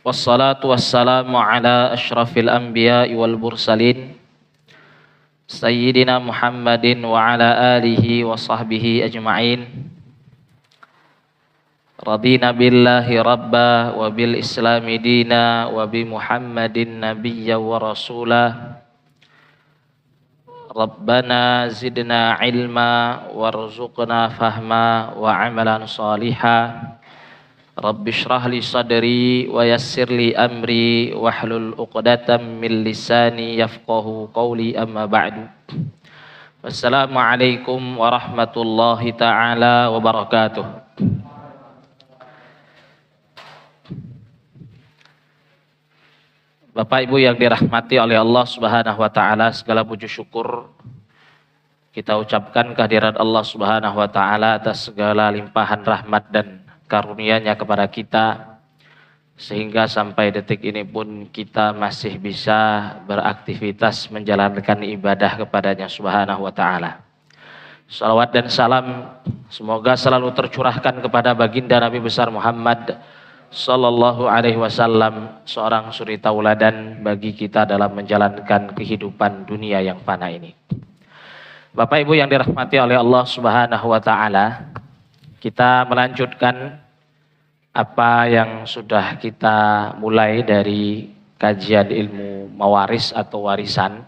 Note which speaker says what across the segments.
Speaker 1: Wassalatu wassalamu ala asyrafil anbiya'i wal mursalin Sayyidina Muhammadin wa ala alihi wa sahbihi ajma'in. Radina billahi rabba wa bil islami dina wa bi Muhammadin nabiyya wa rasulah. Rabbana zidna ilma warzuqna fahma wa amalan salihah. Rabbi shrah li sadri wa yassir li amri wahlul uqdatam min lisani yafqahu qawli, amma ba'du. Wassalamualaikum warahmatullahi ta'ala wabarakatuh. Bapak Ibu yang dirahmati oleh Allah Subhanahu wa taala, segala puji syukur kita ucapkan kehadirat Allah Subhanahu wa taala atas segala limpahan rahmat dan karunia-Nya kepada kita, sehingga sampai detik ini pun kita masih bisa beraktivitas menjalankan ibadah kepada-Nya Subhanahu wa taala. Salawat dan salam semoga selalu tercurahkan kepada baginda Nabi besar Muhammad sallallahu alaihi wasallam, seorang suri tauladan bagi kita dalam menjalankan kehidupan dunia yang fana ini. Bapak Ibu yang dirahmati oleh Allah Subhanahu wa taala, kita melanjutkan apa yang sudah kita mulai dari kajian ilmu mawaris atau warisan.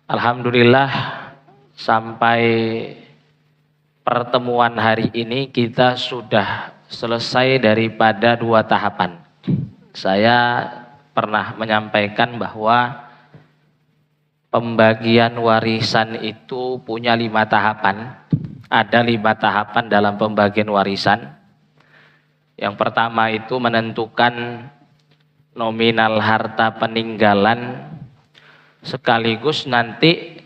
Speaker 1: Alhamdulillah sampai pertemuan hari ini kita sudah selesai daripada 2 tahapan. Saya pernah menyampaikan bahwa pembagian warisan itu punya 5 tahapan. Ada 5 tahapan dalam pembagian warisan. Yang pertama itu menentukan nominal harta peninggalan, sekaligus nanti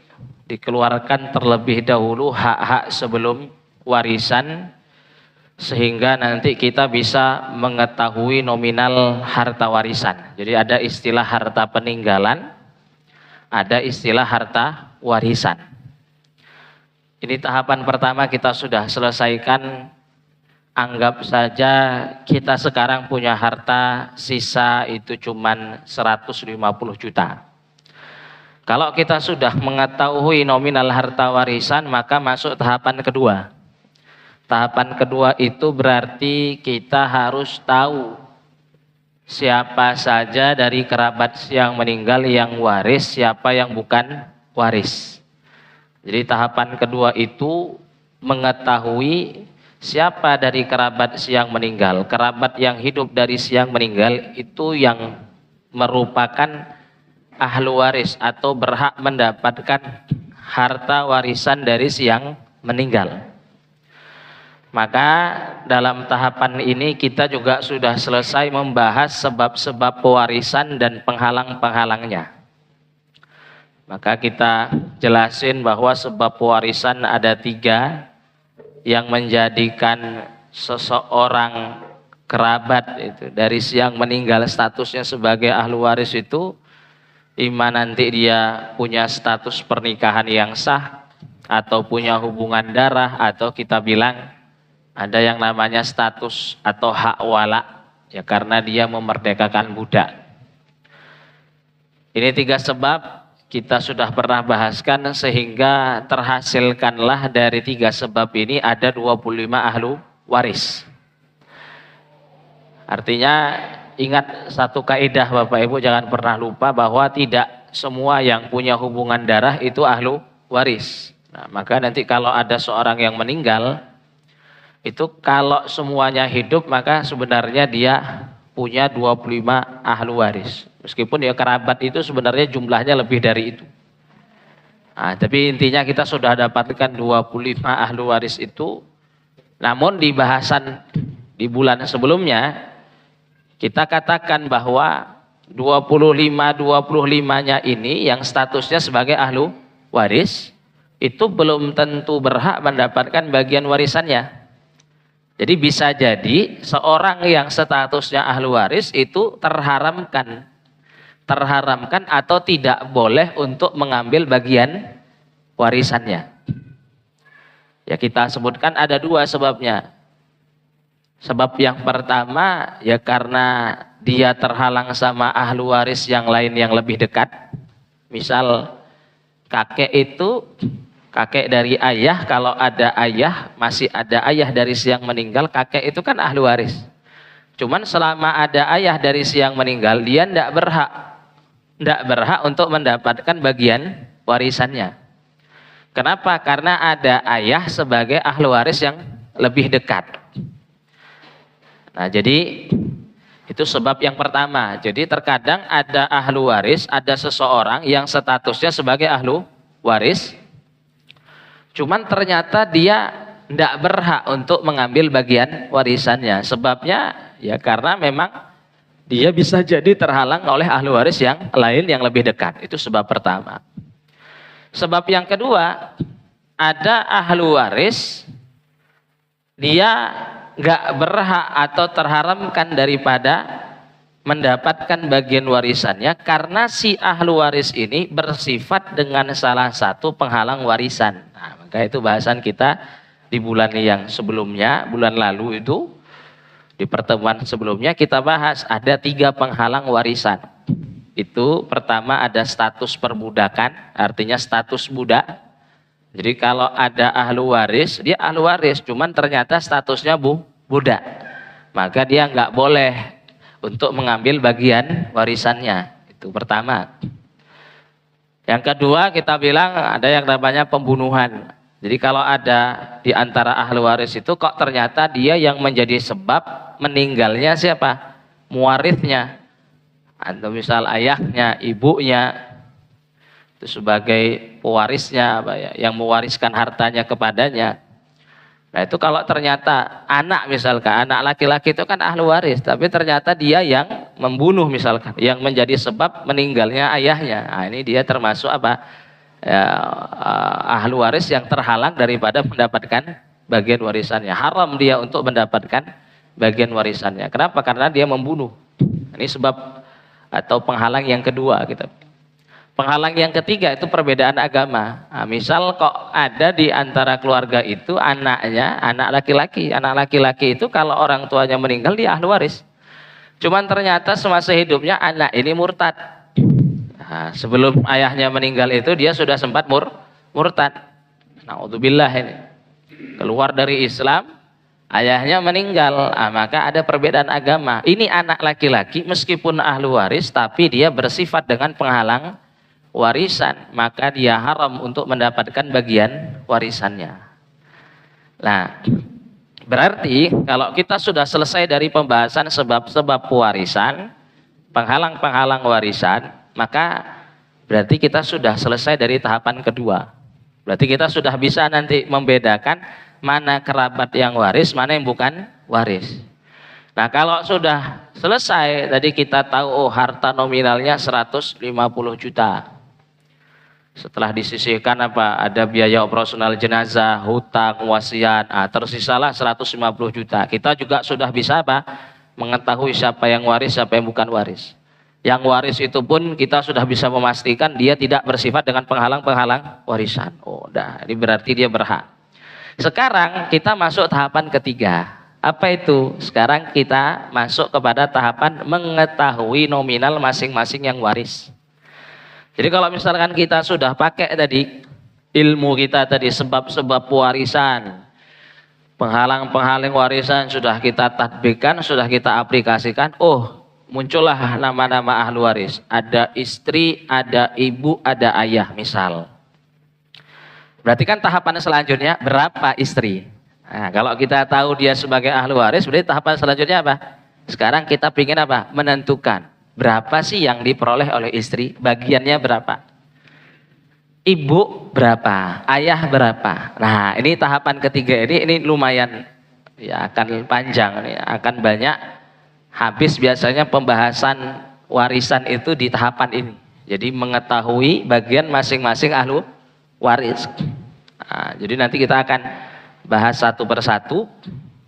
Speaker 1: dikeluarkan terlebih dahulu hak-hak sebelum warisan, sehingga nanti kita bisa mengetahui nominal harta warisan. Jadi ada istilah harta peninggalan, ada istilah harta warisan. Ini tahapan pertama kita sudah selesaikan. Anggap saja kita sekarang punya harta sisa itu cuman 150 juta. Kalau kita sudah mengetahui nominal harta warisan, maka masuk tahapan kedua. Tahapan kedua itu berarti kita harus tahu siapa saja dari kerabat yang meninggal yang waris, siapa yang bukan waris. Jadi tahapan kedua itu mengetahui siapa dari kerabat yang meninggal. Kerabat yang hidup dari yang meninggal itu yang merupakan ahlu waris atau berhak mendapatkan harta warisan dari yang meninggal. Maka dalam tahapan ini kita juga sudah selesai membahas sebab-sebab pewarisan dan penghalang-penghalangnya. Maka kita jelasin bahwa sebab pewarisan ada 3 yang menjadikan seseorang kerabat itu dari yang meninggal statusnya sebagai ahlu waris itu, iman nanti dia punya status pernikahan yang sah atau punya hubungan darah, atau kita bilang ada yang namanya status atau hak wala, ya karena dia memerdekakan budak. Ini 3 sebab kita sudah pernah bahaskan, sehingga terhasilkanlah dari 3 sebab ini ada 25 ahlu waris. Artinya ingat satu kaidah Bapak Ibu, jangan pernah lupa bahwa tidak semua yang punya hubungan darah itu ahlu waris. Nah, maka nanti kalau ada seorang yang meninggal, itu kalau semuanya hidup maka sebenarnya dia punya 25 ahlu waris. Meskipun ya kerabat itu sebenarnya jumlahnya lebih dari itu. Nah, tapi intinya kita sudah dapatkan 25 ahlu waris itu. Namun di bahasan di bulan sebelumnya kita katakan bahwa 25-25-nya ini yang statusnya sebagai ahlu waris itu belum tentu berhak mendapatkan bagian warisannya. Jadi bisa jadi seorang yang statusnya ahlu waris itu terharamkan atau tidak boleh untuk mengambil bagian warisannya. Ya kita sebutkan ada 2 sebabnya. Sebab yang pertama ya karena dia terhalang sama ahli waris yang lain yang lebih dekat. Misal kakek itu, kakek dari ayah, kalau ada ayah, masih ada ayah dari si yang meninggal, kakek itu kan ahli waris. Cuman selama ada ayah dari si yang meninggal, dia tidak berhak untuk mendapatkan bagian warisannya. Kenapa? Karena ada ayah sebagai ahli waris yang lebih dekat. Nah, jadi itu sebab yang pertama. Jadi terkadang ada ahli waris, ada seseorang yang statusnya sebagai ahli waris, cuman ternyata dia tidak berhak untuk mengambil bagian warisannya. Sebabnya ya karena memang dia bisa jadi terhalang oleh ahli waris yang lain yang lebih dekat. Itu sebab pertama. Sebab yang kedua, ada ahli waris, dia nggak berhak atau terharamkan daripada mendapatkan bagian warisannya karena si ahli waris ini bersifat dengan salah satu penghalang warisan. Nah, maka itu bahasan kita di bulan yang sebelumnya, bulan lalu itu, di pertemuan sebelumnya kita bahas ada 3 penghalang warisan. Itu pertama ada status perbudakan, artinya status budak. Jadi kalau ada ahli waris, dia ahli waris, cuman ternyata statusnya budak, maka dia nggak boleh untuk mengambil bagian warisannya. Itu pertama. Yang kedua kita bilang ada yang namanya pembunuhan. Jadi kalau ada di antara ahli waris itu kok ternyata dia yang menjadi sebab meninggalnya siapa? Muwarisnya. Atau misal ayahnya, ibunya itu sebagai pewarisnya, yang mewariskan hartanya kepadanya. Nah itu kalau ternyata anak misalkan, anak laki-laki itu kan ahli waris, tapi ternyata dia yang membunuh misalkan, yang menjadi sebab meninggalnya ayahnya. Nah ini dia termasuk apa? Ya, ahli waris yang terhalang daripada mendapatkan bagian warisannya. Haram dia untuk mendapatkan bagian warisannya. Kenapa? Karena dia membunuh. Ini sebab atau penghalang yang kedua kita. Penghalang yang ketiga itu perbedaan agama. Nah, misal kok ada di antara keluarga itu anaknya, anak laki-laki itu kalau orang tuanya meninggal dia ahli waris. Cuman ternyata semasa hidupnya anak ini murtad. Nah, sebelum ayahnya meninggal itu dia sudah sempat murtad. Naudzubillah ini. Keluar dari Islam, ayahnya meninggal, maka ada perbedaan agama. Ini anak laki-laki meskipun ahli waris, tapi dia bersifat dengan penghalang warisan, maka dia haram untuk mendapatkan bagian warisannya. Nah, berarti kalau kita sudah selesai dari pembahasan sebab-sebab warisan, penghalang-penghalang warisan, maka berarti kita sudah selesai dari tahapan kedua. Berarti kita sudah bisa nanti membedakan mana kerabat yang waris, mana yang bukan waris. Nah kalau sudah selesai, tadi kita tahu harta nominalnya 150 juta. Setelah disisihkan apa? Ada biaya operasional jenazah, hutang, wasiat, tersisalah 150 juta. Kita juga sudah bisa apa? Mengetahui siapa yang waris, siapa yang bukan waris. Yang waris itu pun kita sudah bisa memastikan dia tidak bersifat dengan penghalang-penghalang warisan. Ini berarti dia berhak. Sekarang kita masuk tahapan ketiga. Apa itu? Sekarang kita masuk kepada tahapan mengetahui nominal masing-masing yang waris. Jadi kalau misalkan kita sudah pakai tadi ilmu kita tadi sebab-sebab warisan, penghalang-penghalang warisan sudah kita tatbikkan, sudah kita aplikasikan. Muncullah nama-nama ahli waris. Ada istri, ada ibu, ada ayah misal. Berarti kan tahapan selanjutnya berapa istri? Nah, kalau kita tahu dia sebagai ahli waris, berarti tahapan selanjutnya apa? Sekarang kita ingin apa? Menentukan berapa sih yang diperoleh oleh istri, bagiannya berapa? Ibu berapa? Ayah berapa? Nah, ini tahapan ketiga ini lumayan ya akan panjang nih, akan banyak habis biasanya pembahasan warisan itu di tahapan ini. Jadi mengetahui bagian masing-masing ahli waris. Nah, jadi nanti kita akan bahas satu persatu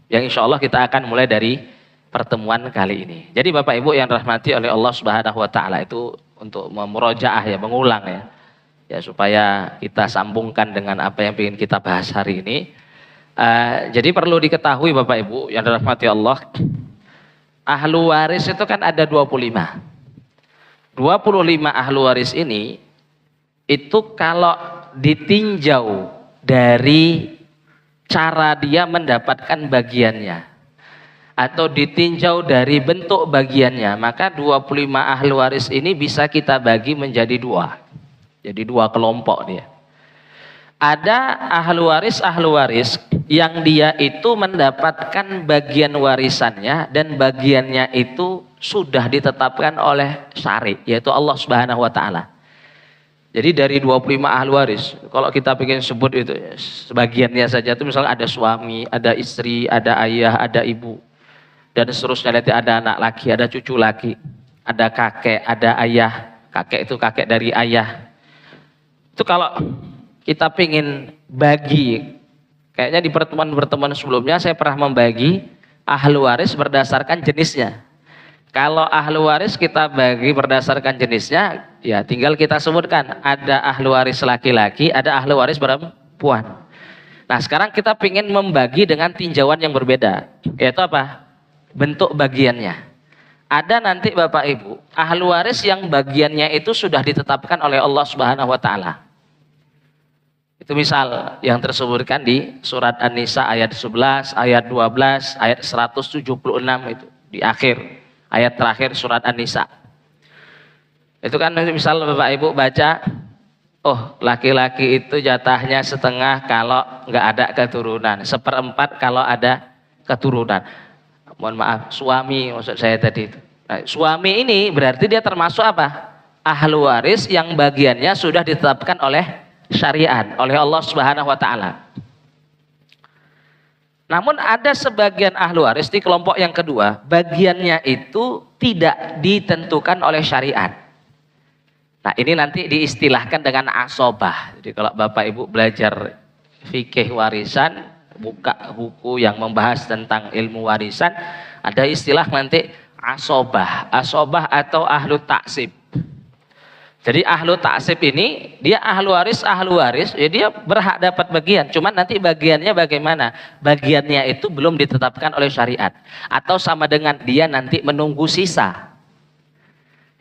Speaker 1: yang insya Allah kita akan mulai dari pertemuan kali ini. Jadi Bapak Ibu yang dirahmati oleh Allah Subhanahu wa taala, itu untuk memurojaah ya, mengulang ya. Ya supaya kita sambungkan dengan apa yang ingin kita bahas hari ini. Jadi perlu diketahui Bapak Ibu yang dirahmati Allah, ahlu waris itu kan ada 25. 25 ahlu waris ini itu kalau ditinjau dari cara dia mendapatkan bagiannya atau ditinjau dari bentuk bagiannya, maka 25 ahlu waris ini bisa kita bagi menjadi dua. Jadi dua kelompok dia. Ada ahlu waris yang dia itu mendapatkan bagian warisannya dan bagiannya itu sudah ditetapkan oleh syari, yaitu Allah Subhanahu wa taala. Jadi dari 25 ahlu waris, kalau kita pengen sebut itu sebagiannya saja itu misalnya ada suami, ada istri, ada ayah, ada ibu, dan seterusnya, nanti ada anak laki, ada cucu laki, ada kakek, ada ayah. Kakek itu kakek dari ayah. Itu kalau kita pengen bagi, kayaknya di pertemuan-pertemuan sebelumnya saya pernah membagi ahlu waris berdasarkan jenisnya. Kalau ahlu waris kita bagi berdasarkan jenisnya, ya tinggal kita sebutkan ada ahlu waris laki-laki, ada ahlu waris perempuan. Nah sekarang kita pengen membagi dengan tinjauan yang berbeda, yaitu apa? Bentuk bagiannya. Ada nanti Bapak Ibu ahlu waris yang bagiannya itu sudah ditetapkan oleh Allah Subhanahu wa taala. Itu misal yang tersebutkan di surat An-Nisa ayat 11, ayat 12, ayat 176 itu di akhir ayat terakhir surat An-Nisa. Itu kan misal Bapak Ibu baca, oh laki-laki itu jatahnya setengah kalau nggak ada keturunan, seperempat kalau ada keturunan. Mohon maaf, suami maksud saya tadi itu. Nah, suami ini berarti dia termasuk apa? Ahlu waris yang bagiannya sudah ditetapkan oleh syariat, oleh Allah Subhanahu wa taala. Namun ada sebagian ahlu waris di kelompok yang kedua, bagiannya itu tidak ditentukan oleh syariat. Nah, ini nanti diistilahkan dengan asobah. Jadi kalau Bapak Ibu belajar fikih warisan, buka buku yang membahas tentang ilmu warisan, ada istilah nanti asobah atau ahlu taksib. Jadi ahlu taksib ini dia ahlu waris, ya dia berhak dapat bagian, cuman nanti bagiannya bagaimana? Bagiannya itu belum ditetapkan oleh syariat, atau sama dengan dia nanti menunggu sisa.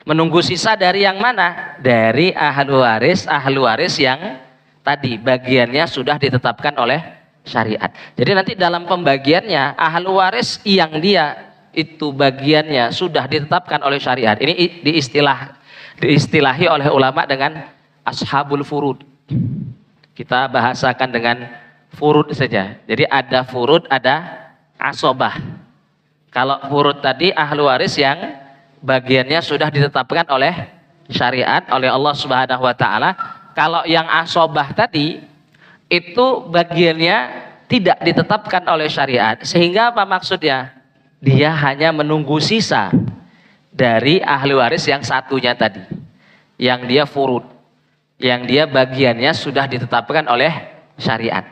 Speaker 1: Menunggu sisa dari yang mana? Dari ahlu waris yang tadi bagiannya sudah ditetapkan oleh syariat. Jadi nanti dalam pembagiannya ahlu waris yang dia itu bagiannya sudah ditetapkan oleh syariat. Ini diistilahi oleh ulama dengan ashabul furud. Kita bahasakan dengan furud saja. Jadi ada furud, ada asobah. Kalau furud tadi ahlu waris yang bagiannya sudah ditetapkan oleh syariat, oleh Allah Subhanahu wa taala. Kalau yang asobah tadi itu bagiannya tidak ditetapkan oleh syariat, sehingga apa maksudnya? Dia hanya menunggu sisa dari ahli waris yang satunya tadi, yang dia furud, yang dia bagiannya sudah ditetapkan oleh syariat.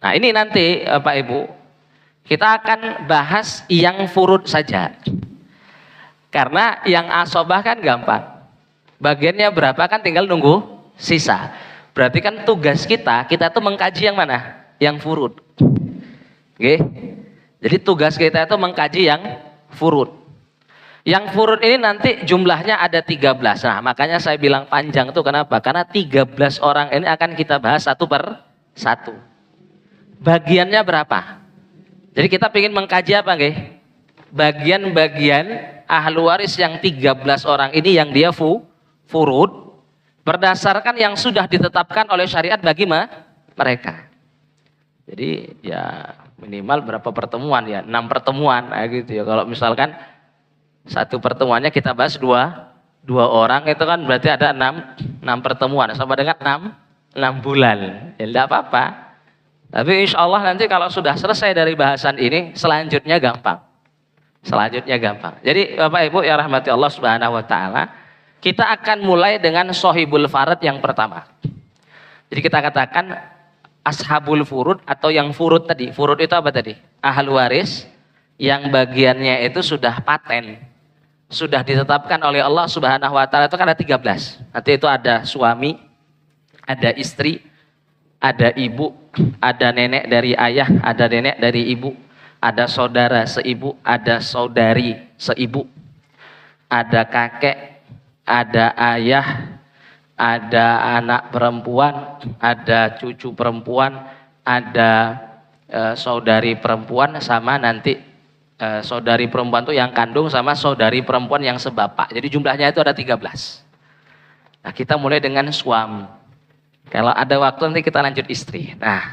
Speaker 1: Nah ini nanti Bapak Ibu kita akan bahas yang furud saja, karena yang asobah kan gampang, bagiannya berapa kan tinggal nunggu sisa. Berarti kan tugas kita tuh mengkaji yang mana? Yang furud. Oke. Jadi tugas kita itu mengkaji yang furud. Yang furud ini nanti jumlahnya ada 13. Nah, makanya saya bilang panjang itu kenapa? Karena 13 orang ini akan kita bahas satu per satu. Bagiannya berapa? Jadi kita ingin mengkaji apa, nggih? Bagian-bagian ahlu waris yang 13 orang ini yang dia furud berdasarkan yang sudah ditetapkan oleh syariat bagi mereka. Jadi ya minimal berapa pertemuan ya? 6 pertemuan gitu ya. Kalau misalkan satu pertemuannya kita bahas dua orang, itu kan berarti ada 6 pertemuan sama dengan 6 bulan. Ya enggak apa-apa. Tapi insya Allah nanti kalau sudah selesai dari bahasan ini, selanjutnya gampang. Jadi Bapak Ibu yang rahmati Allah Subhanahu wa taala, kita akan mulai dengan sohibul farad yang pertama. Jadi kita katakan ashabul furud atau yang furud tadi. Furud itu apa tadi? Ahlu waris yang bagiannya itu sudah paten, sudah ditetapkan oleh Allah Subhanahu wa taala, itu kan ada 13. Nanti itu ada suami, ada istri, ada ibu, ada nenek dari ayah, ada nenek dari ibu, ada saudara seibu, ada saudari seibu, ada kakek, ada ayah, ada anak perempuan, ada cucu perempuan, ada saudari perempuan, sama nanti saudari perempuan itu yang kandung sama saudari perempuan yang sebapak. Jadi jumlahnya itu ada 13. Nah, kita mulai dengan suami. Kalau ada waktu nanti kita lanjut istri. Nah,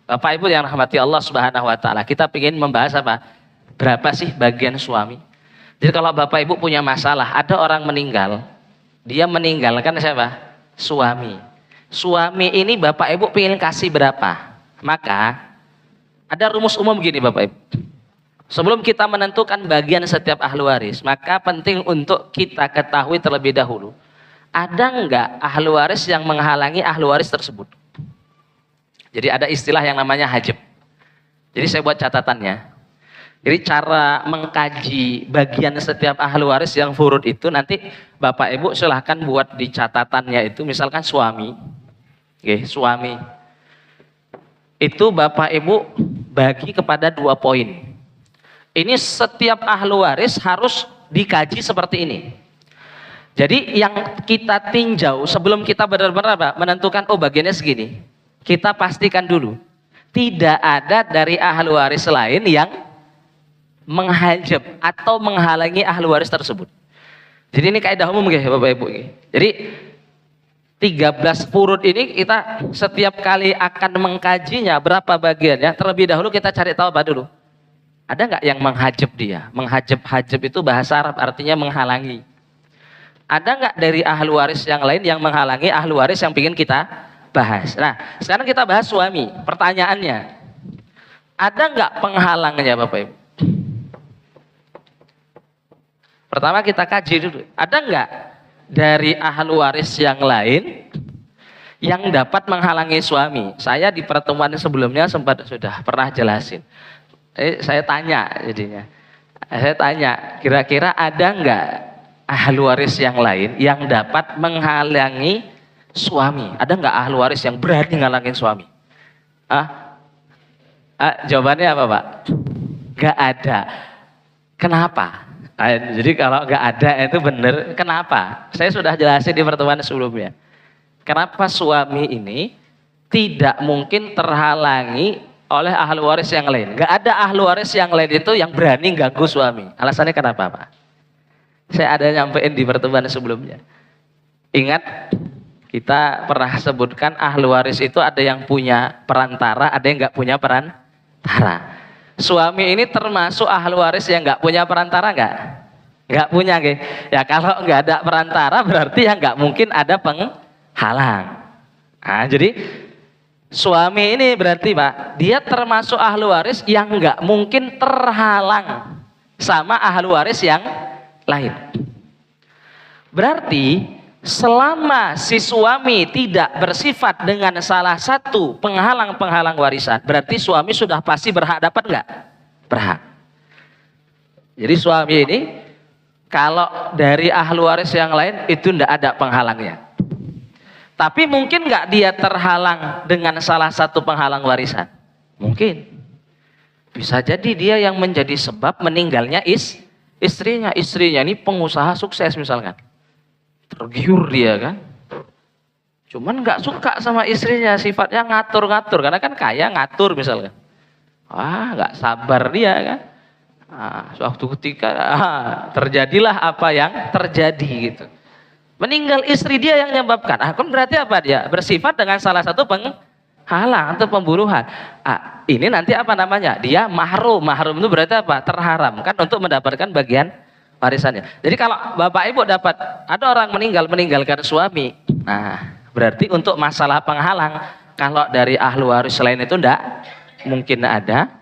Speaker 1: Bapak Ibu yang rahmati Allah Subhanahu wa taala, kita ingin membahas apa? Berapa sih bagian suami? Jadi kalau Bapak Ibu punya masalah, ada orang meninggal, dia meninggalkan siapa? Suami. Suami ini Bapak Ibu pengen kasih berapa? Maka ada rumus umum gini Bapak Ibu. Sebelum kita menentukan bagian setiap ahli waris, maka penting untuk kita ketahui terlebih dahulu, ada enggak ahli waris yang menghalangi ahli waris tersebut. Jadi ada istilah yang namanya hajab. Jadi saya buat catatannya. Jadi cara mengkaji bagian setiap ahli waris yang furud itu nanti Bapak Ibu silahkan buat di catatannya itu, misalkan suami. Oke, suami. Itu Bapak Ibu bagi kepada 2 poin. Ini setiap ahli waris harus dikaji seperti ini. Jadi yang kita tinjau sebelum kita benar-benar menentukan oh bagiannya segini, kita pastikan dulu tidak ada dari ahli waris lain yang menghajab atau menghalangi ahli waris tersebut. Jadi ini kaidah umum ya Bapak Ibu. Jadi 13 furud ini kita setiap kali akan mengkajinya berapa bagiannya, terlebih dahulu kita cari tahu apa dulu. Ada nggak yang menghajab dia? Menghajab itu bahasa Arab artinya menghalangi. Ada nggak dari ahli waris yang lain yang menghalangi ahli waris yang ingin kita bahas? Nah, sekarang kita bahas suami. Pertanyaannya, ada nggak penghalangnya Bapak Ibu? Pertama kita kaji dulu. Ada nggak dari ahli waris yang lain yang dapat menghalangi suami? Saya di pertemuan sebelumnya sudah pernah jelasin. Saya tanya jadinya. Saya tanya, kira-kira ada nggak ahli waris yang lain yang dapat menghalangi suami? Ada nggak ahli waris yang berani ngalangin suami? Jawabannya apa Pak? Nggak ada. Kenapa? Jadi kalau nggak ada itu benar. Kenapa? Saya sudah jelasin di pertemuan sebelumnya. Kenapa suami ini tidak mungkin terhalangi oleh ahli waris yang lain? Nggak ada ahli waris yang lain itu yang berani ganggu suami. Alasannya kenapa Pak? Saya ada nyampein di pertemuan sebelumnya. Ingat, kita pernah sebutkan ahli waris itu ada yang punya perantara, ada yang nggak punya perantara. Suami ini termasuk ahli waris yang nggak punya perantara nggak? Nggak punya, gitu. Ya kalau nggak ada perantara berarti ya nggak mungkin ada penghalang. Nah, jadi suami ini berarti Pak, dia termasuk ahli waris yang nggak mungkin terhalang sama ahli waris yang lain. Berarti selama si suami tidak bersifat dengan salah satu penghalang-penghalang warisan, berarti suami sudah pasti berhak dapat nggak? Berhak. Jadi suami ini kalau dari ahli waris yang lain itu tidak ada penghalangnya. Tapi mungkin nggak dia terhalang dengan salah satu penghalang warisan? Mungkin. Bisa jadi dia yang menjadi sebab meninggalnya istrinya. Istrinya ini pengusaha sukses misalkan. Tergiur dia kan. Cuman nggak suka sama istrinya, sifatnya ngatur-ngatur. Karena kan kaya ngatur misalkan. Wah nggak sabar dia kan. Suatu ketika terjadilah apa yang terjadi gitu. Meninggal istri dia yang menyebabkan. Kan berarti apa dia? Bersifat dengan salah satu penghalang atau pembunuhan. Ini nanti apa namanya? Dia mahrum. Mahrum itu berarti apa? Terharamkan untuk mendapatkan bagian warisannya. Jadi kalau Bapak Ibu dapat ada orang meninggalkan suami. Nah, berarti untuk masalah penghalang kalau dari ahli waris lain itu enggak mungkin ada.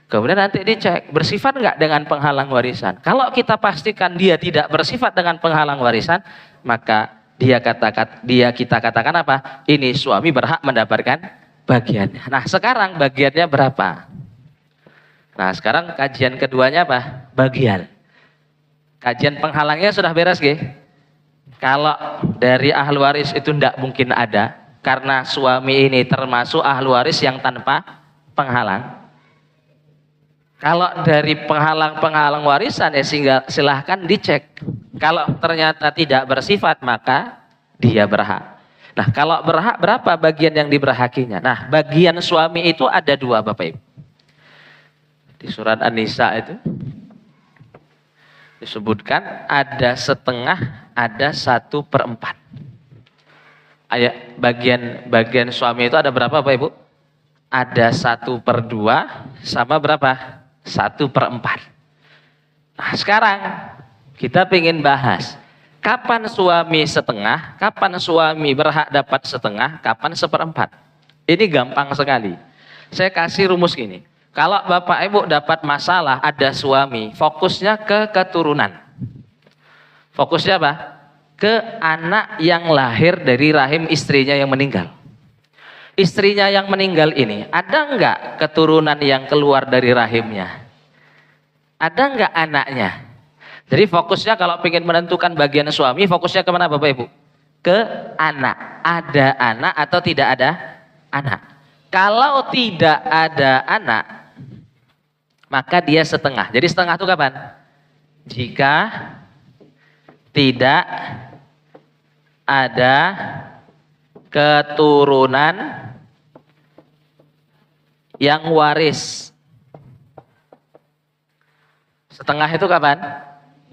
Speaker 1: Kemudian nanti dicek bersifat enggak dengan penghalang warisan. Kalau kita pastikan dia tidak bersifat dengan penghalang warisan, maka kita katakan apa? Ini suami berhak mendapatkan bagiannya. Nah, sekarang bagiannya berapa? Nah, sekarang kajian keduanya apa? Bagian. Kajian penghalangnya sudah beres, nggih? Kalau dari ahli waris itu tidak mungkin ada, karena suami ini termasuk ahli waris yang tanpa penghalang. Kalau dari penghalang-penghalang warisan ya silahkan dicek. Kalau ternyata tidak bersifat maka dia berhak. Nah kalau berhak berapa bagian yang diberhakinya? Nah bagian suami itu ada dua Bapak Ibu. Di surat An-Nisa itu disebutkan ada setengah, ada 1/4. Ayat bagian suami itu ada berapa Bapak Ibu? Ada 1/2 sama berapa? 1/4. Nah sekarang kita ingin bahas kapan suami setengah, kapan suami berhak dapat setengah, kapan 1/4. Ini gampang sekali. Saya kasih rumus gini. Kalau Bapak Ibu dapat masalah ada suami, fokusnya ke keturunan. Fokusnya apa? Ke anak yang lahir dari rahim istrinya yang meninggal. Istrinya yang meninggal ini, ada enggak keturunan yang keluar dari rahimnya? Ada enggak anaknya? Jadi fokusnya kalau ingin menentukan bagian suami, fokusnya kemana Bapak Ibu? Ke anak. Ada anak atau tidak ada anak? Kalau tidak ada anak, maka dia setengah. Jadi setengah itu kapan? Jika tidak ada keturunan yang waris. Setengah itu kapan?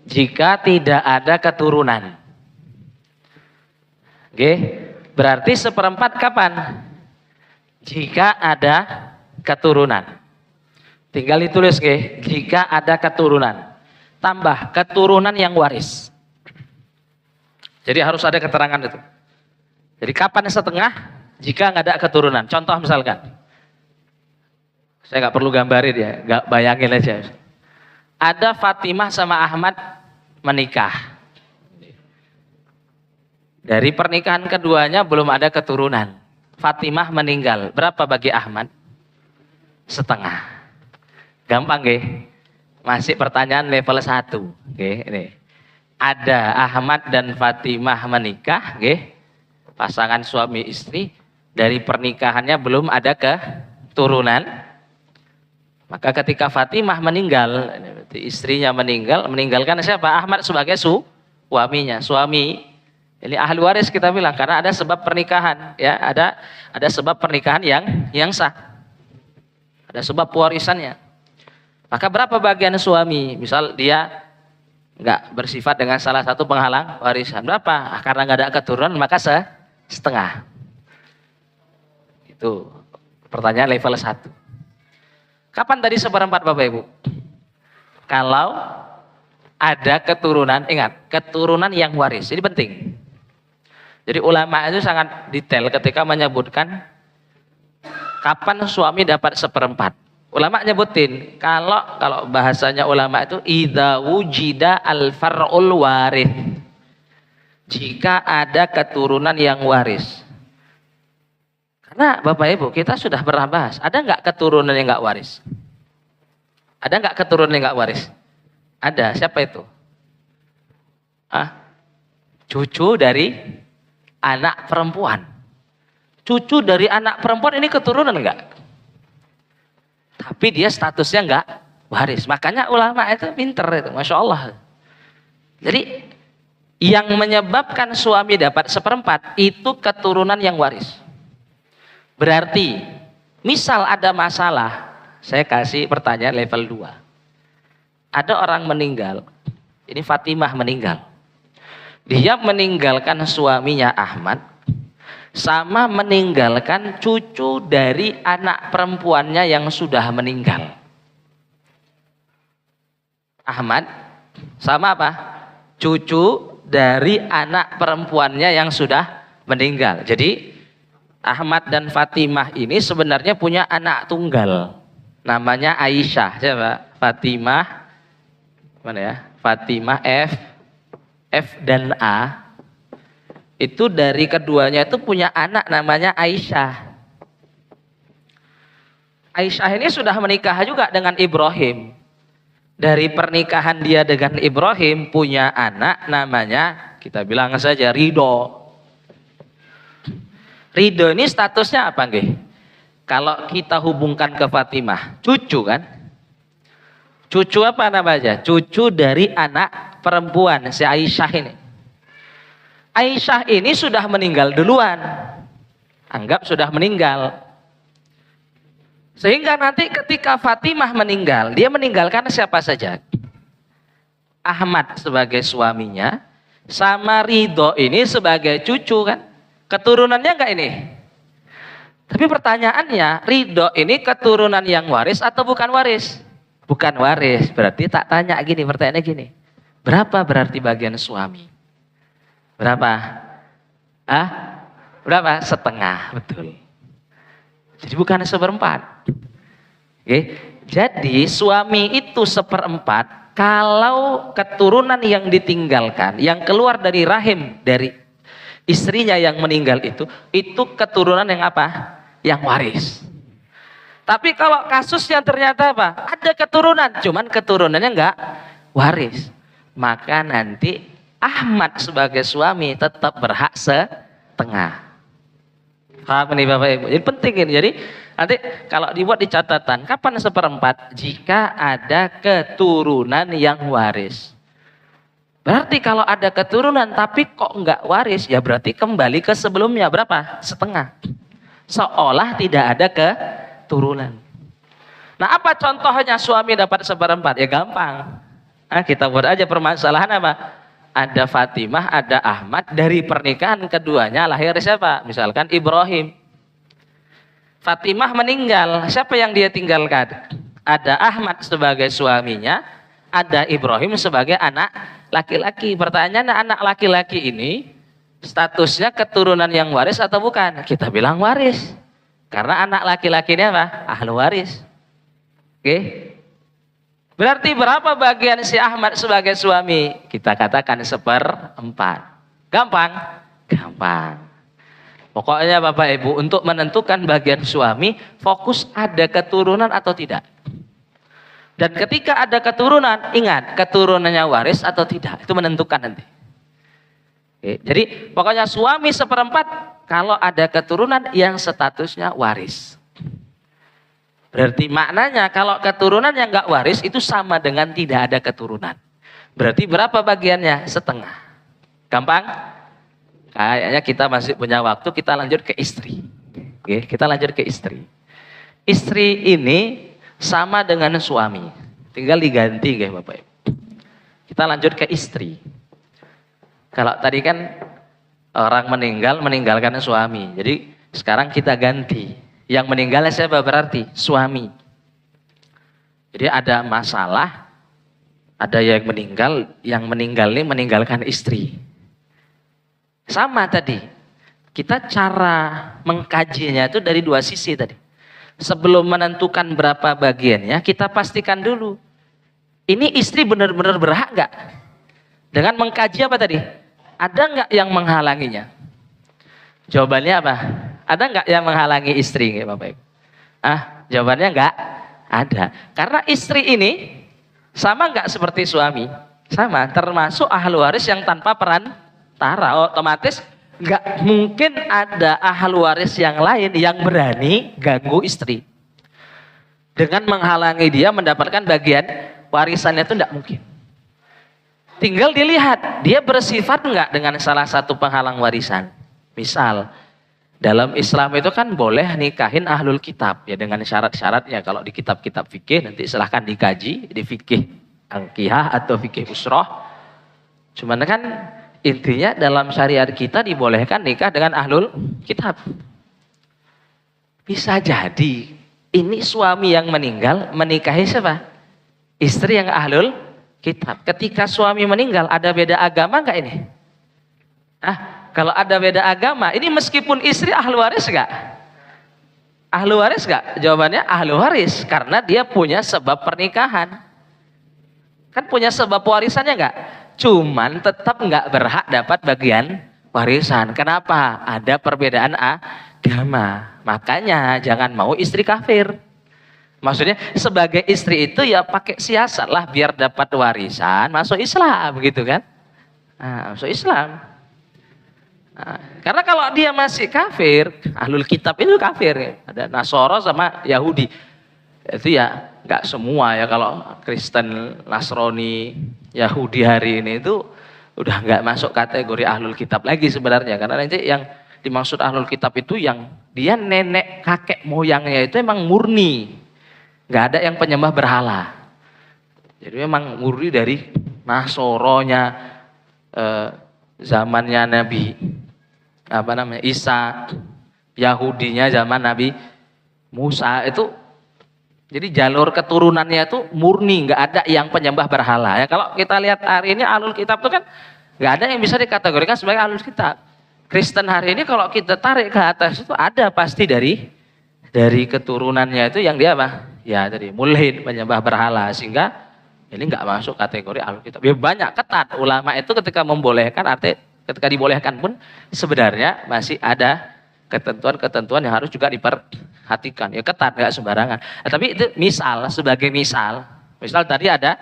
Speaker 1: Jika tidak ada keturunan. Oke, berarti 1/4 kapan? Jika ada keturunan. Tinggal ditulis oke, jika ada keturunan. Tambah keturunan yang waris. Jadi harus ada keterangan itu. Jadi kapan setengah? Jika nggak ada keturunan. Contoh misalkan, saya nggak perlu gambarin ya, nggak bayangin aja. Ada Fatimah sama Ahmad menikah. Dari pernikahan keduanya belum ada keturunan. Fatimah meninggal. Berapa bagi Ahmad? Setengah. Gampang nggih? Masih pertanyaan level 1. Nggih, ini. Ada Ahmad dan Fatimah menikah, nggih. Pasangan suami istri, dari pernikahannya belum ada keturunan. Maka ketika Fatimah meninggal, istrinya meninggalkan siapa? Ahmad sebagai suaminya. Suami ini ahli waris kita bilang karena ada sebab pernikahan, ya, ada sebab pernikahan yang sah. Ada sebab pewarisannya. Maka berapa bagian suami? Misal dia nggak bersifat dengan salah satu penghalang warisan, berapa? Karena nggak ada keturunan maka setengah. Itu pertanyaan level 1. Kapan tadi 1/4 Bapak Ibu? Kalau ada keturunan, ingat, keturunan yang waris. Ini penting. Jadi ulama itu sangat detail ketika menyebutkan kapan suami dapat 1/4. Ulama nyebutin, kalau bahasanya ulama itu idza wujida al-far'ul warith. Jika ada keturunan yang waris. Karena Bapak Ibu kita sudah pernah bahas, ada nggak keturunan yang nggak waris? Ada nggak keturunan yang nggak waris? Ada. Siapa itu? Cucu dari anak perempuan. Cucu dari anak perempuan ini keturunan nggak? Tapi dia statusnya nggak waris. Makanya ulama itu pinter itu, masya Allah. Jadi yang menyebabkan suami dapat 1/4 itu keturunan yang waris. Berarti misal ada masalah, saya kasih pertanyaan level 2. Ada orang meninggal, ini Fatimah meninggal. Dia meninggalkan suaminya Ahmad, sama meninggalkan cucu dari anak perempuannya yang sudah meninggal. Ahmad sama apa? Cucu dari anak perempuannya yang sudah meninggal. Jadi Ahmad dan Fatimah ini sebenarnya punya anak tunggal. Namanya Aisyah. Coba Fatimah mana ya? Fatimah F dan A. Itu dari keduanya itu punya anak namanya Aisyah. Aisyah ini sudah menikah juga dengan Ibrahim. Dari pernikahan dia dengan Ibrahim punya anak namanya, kita bilang saja Ridho. Ridho ini statusnya apa nggih? Kalau kita hubungkan ke Fatimah, cucu kan? Cucu apa namanya? Cucu dari anak perempuan si Aisyah ini. Aisyah ini sudah meninggal duluan. Anggap sudah meninggal. Sehingga nanti ketika Fatimah meninggal, dia meninggalkan siapa saja? Ahmad sebagai suaminya, sama Ridho ini sebagai cucu kan? Keturunannya enggak ini? Tapi pertanyaannya, Ridho ini keturunan yang waris atau bukan waris? Bukan waris. Berarti tak tanya gini, pertanyaannya gini. Berapa berarti bagian suami? Berapa? Berapa? Setengah, betul. Jadi bukan seperempat. Oke. Jadi suami itu seperempat kalau keturunan yang ditinggalkan, yang keluar dari rahim dari istrinya yang meninggal itu keturunan yang apa? Yang waris. Tapi kalau kasusnya ternyata apa? Ada keturunan, cuman keturunannya enggak waris. Maka nanti Ahmad sebagai suami tetap berhak setengah. Paham nih Bapak Ibu? Jadi penting ini. Jadi nanti kalau dibuat di catatan, kapan seperempat? Jika ada keturunan yang waris. Berarti kalau ada keturunan tapi kok enggak waris, ya berarti kembali ke sebelumnya berapa? Setengah. Seolah tidak ada keturunan. Nah, apa contohnya suami dapat seperempat? Ya gampang. Nah, kita buat aja permasalahan apa? Ada Fatimah, ada Ahmad, dari pernikahan keduanya lahir siapa? Misalkan Ibrahim. Fatimah meninggal, siapa yang dia tinggalkan? Ada Ahmad sebagai suaminya, ada Ibrahim sebagai anak laki-laki. Pertanyaannya, anak laki-laki ini statusnya keturunan yang waris atau bukan? Kita bilang waris. Karena anak laki-laki ini apa? Ahlu waris. Oke. Berarti berapa bagian si Ahmad sebagai suami? Kita katakan seperempat. Gampang? Gampang. Pokoknya Bapak Ibu, untuk menentukan bagian suami, fokus ada keturunan atau tidak. Dan ketika ada keturunan, ingat keturunannya waris atau tidak. Itu menentukan nanti. Oke, jadi pokoknya suami seperempat kalau ada keturunan yang statusnya waris. Berarti maknanya kalau keturunan yang enggak waris itu sama dengan tidak ada keturunan. Berarti berapa bagiannya? Setengah. Gampang? Kayaknya kita masih punya waktu, kita lanjut ke istri. Oke, kita lanjut ke istri. Istri ini sama dengan suami. Tinggal diganti ya Bapak Ibu. Kita lanjut ke istri. Kalau tadi kan orang meninggalkan suami. Jadi sekarang kita ganti. Yang meninggalnya siapa berarti? Suami. Jadi ada masalah, ada yang meninggal ini meninggalkan istri. Sama tadi. Kita cara mengkajinya itu dari dua sisi tadi. Sebelum menentukan berapa bagiannya, kita pastikan dulu. Ini istri benar-benar berhak nggak? Dengan mengkaji apa tadi? Ada nggak yang menghalanginya? Jawabannya apa? Ada nggak yang menghalangi istri, Bapak Ibu? Jawabannya nggak ada. Karena istri ini sama nggak seperti suami? Sama, termasuk ahlu waris yang tanpa perantara. Otomatis nggak mungkin ada ahlu waris yang lain yang berani ganggu istri. Dengan menghalangi dia mendapatkan bagian warisannya itu nggak mungkin. Tinggal dilihat, dia bersifat nggak dengan salah satu penghalang warisan. Misal, dalam Islam itu kan boleh nikahin ahlul kitab ya dengan syarat-syaratnya. Kalau di kitab-kitab fikih nanti silahkan dikaji di fikih angkihah atau fikih usroh. Cuman kan intinya dalam syariat kita dibolehkan nikah dengan ahlul kitab. Bisa jadi ini suami yang meninggal menikahi siapa? Istri yang ahlul kitab. Ketika suami meninggal ada beda agama nggak ini? Kalau ada beda agama, ini meskipun istri ahlu waris gak? Ahlu waris gak? Jawabannya ahlu waris, karena dia punya sebab pernikahan. Kan punya sebab warisannya gak? Cuman tetap gak berhak dapat bagian warisan. Kenapa? Ada perbedaan agama. Makanya jangan mau istri kafir. Maksudnya sebagai istri itu ya pakai siasat lah biar dapat warisan, masuk Islam gitu kan? Masuk Islam. Karena kalau dia masih kafir, ahlul kitab itu kafir ya. Ada Nasoro sama Yahudi. Itu ya nggak semua ya, kalau Kristen, Nasrani, Yahudi hari ini itu udah nggak masuk kategori ahlul kitab lagi sebenarnya, karena nanti yang dimaksud ahlul kitab itu yang dia nenek kakek moyangnya itu emang murni, nggak ada yang penyembah berhala. Jadi memang murni dari Nasoronya zamannya Nabi Isa, Yahudinya zaman Nabi Musa itu. Jadi jalur keturunannya itu murni, nggak ada yang penyembah berhala. Ya kalau kita lihat hari ini ahlul kitab itu kan nggak ada yang bisa dikategorikan sebagai ahlul kitab. Kristen hari ini kalau kita tarik ke atas itu ada pasti dari keturunannya itu yang dia apa? Ya dari mulhid, penyembah berhala, sehingga ini nggak masuk kategori ahlul kitab. Ya banyak ketat ulama itu ketika membolehkan, ketika dibolehkan pun sebenarnya masih ada ketentuan-ketentuan yang harus juga diperhatikan. Ya ketat, nggak sembarangan. Tapi itu sebagai misal tadi ada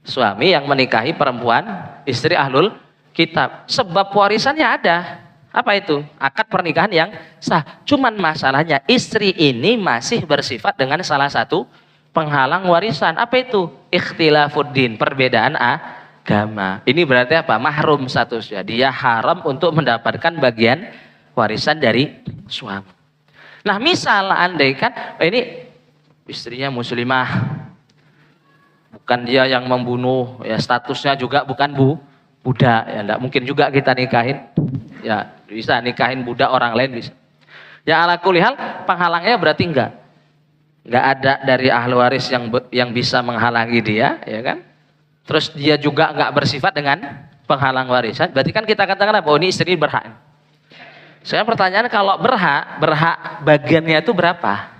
Speaker 1: suami yang menikahi perempuan istri ahlul kitab. Sebab warisannya ada. Apa itu? Akad pernikahan yang sah. Cuman masalahnya istri ini masih bersifat dengan salah satu penghalang warisan. Apa itu? Ikhtilafuddin, perbedaan agama. Ini berarti apa? Mahrum statusnya. Dia haram untuk mendapatkan bagian warisan dari suami. Nah misal andai kan ini istrinya muslimah, bukan dia yang membunuh, ya statusnya juga bukan budak, ya enggak mungkin juga kita nikahin, ya bisa nikahin budak orang lain bisa. Ya ala kulli hal penghalangnya berarti enggak ada dari ahli waris yang bisa menghalangi dia, ya kan? Terus dia juga enggak bersifat dengan penghalang warisan, berarti kan kita katakan bahwa ini istri berhak. Saya pertanyaan, kalau berhak bagiannya itu berapa?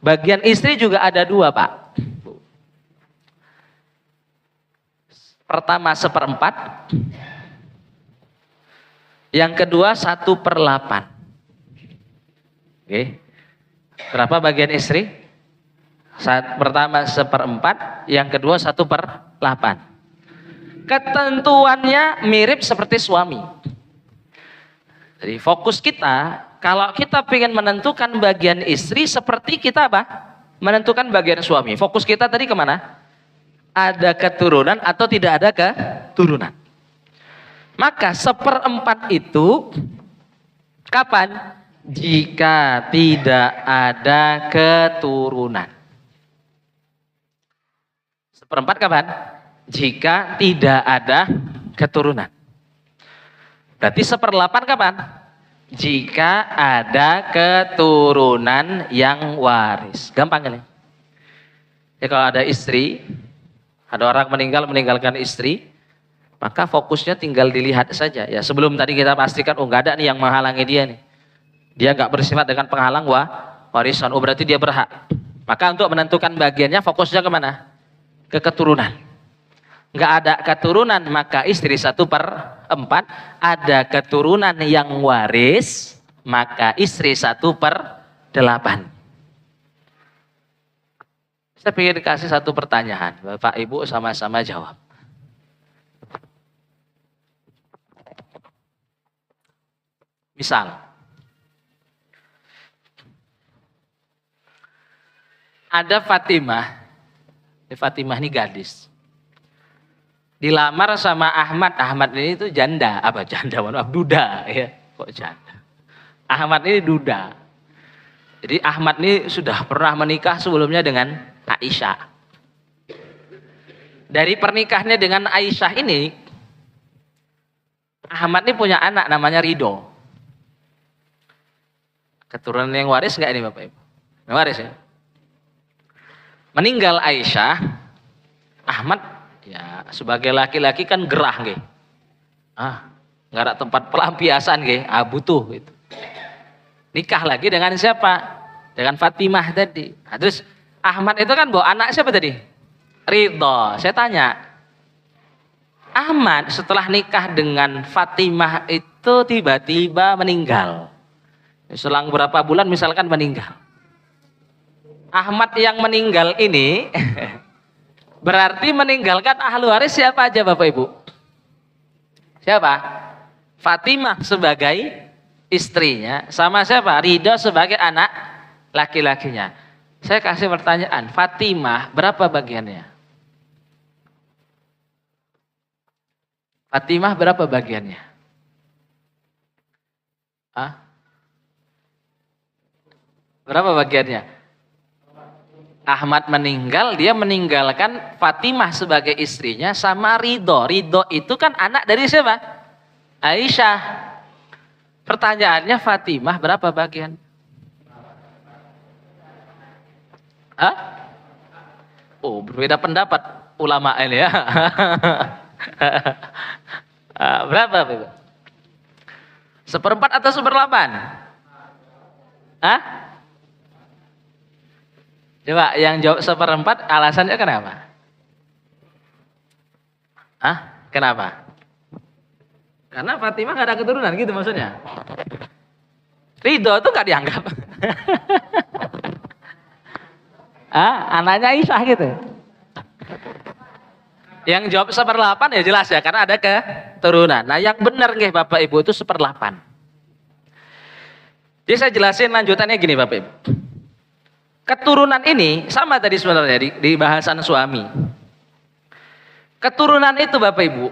Speaker 1: Bagian istri juga ada dua, Pak. Pertama 1/4, yang kedua 1/8. Oke. Berapa bagian istri? Pertama 1/4, yang kedua 1/8. Ketentuannya mirip seperti suami. Jadi fokus kita, kalau kita ingin menentukan bagian istri seperti kita apa? Menentukan bagian suami. Fokus kita tadi kemana? Ada keturunan atau tidak ada keturunan. Maka 1/4 itu kapan? Jika tidak ada keturunan. 1/4 kapan? Jika tidak ada keturunan. Berarti 1/8 kapan? Jika ada keturunan yang waris. Gampang ini. Ya kalau ada istri, ada orang meninggalkan istri, maka fokusnya tinggal dilihat saja. Ya sebelum tadi kita pastikan, oh nggak ada nih yang menghalangi dia nih. Dia nggak bersifat dengan penghalang warisan. Oh berarti dia berhak. Maka untuk menentukan bagiannya fokusnya kemana? Ke keturunan. Nggak ada keturunan, maka istri 1/4. Ada keturunan yang waris, maka istri 1/8. Saya ingin kasih satu pertanyaan, Bapak Ibu sama-sama jawab. Misal ada Fatimah ini gadis, dilamar sama Ahmad ini itu janda, duda ya, kok janda. Ahmad ini duda. Jadi Ahmad ini sudah pernah menikah sebelumnya dengan Aisyah. Dari pernikahannya dengan Aisyah ini, Ahmad ini punya anak namanya Ridho. Keturunan yang waris enggak ini Bapak Ibu? Yang waris ya. Meninggal Aisyah, Ahmad ya sebagai laki-laki kan gerah nggih. Nggak ada tempat pelampiasan nggih, butuh gitu. Nikah lagi dengan siapa? Dengan Fatimah tadi. Nah, terus Ahmad itu kan bawa anak siapa tadi? Ridho. Saya tanya, Ahmad setelah nikah dengan Fatimah itu tiba-tiba meninggal. Selang berapa bulan misalkan meninggal. Ahmad yang meninggal ini berarti meninggalkan ahli waris siapa aja Bapak Ibu? Siapa? Fatimah sebagai istrinya, sama siapa? Ridho sebagai anak laki-lakinya. Saya kasih pertanyaan, Fatimah berapa bagiannya? Fatimah berapa bagiannya? Hah? Berapa bagiannya? Ahmad meninggal, dia meninggalkan Fatimah sebagai istrinya sama Ridho. Ridho itu kan anak dari siapa? Aisyah. Pertanyaannya Fatimah berapa bagian? Hah? Oh, berbeda pendapat ulama ini ya. Berapa? Seperempat atau seperlapan? Hah? Coba yang jawab seperempat, alasannya kenapa? Hah? Kenapa? Karena Fatimah gak ada keturunan gitu maksudnya. Ridho tuh gak dianggap. Anaknya Aisyah gitu. Yang jawab seperlapan ya jelas ya, karena ada keturunan. Nah yang benar nih Bapak Ibu itu seperlapan. Jadi saya jelasin lanjutannya gini Bapak Ibu. Keturunan ini sama tadi sebenarnya di bahasan suami. Keturunan itu Bapak Ibu,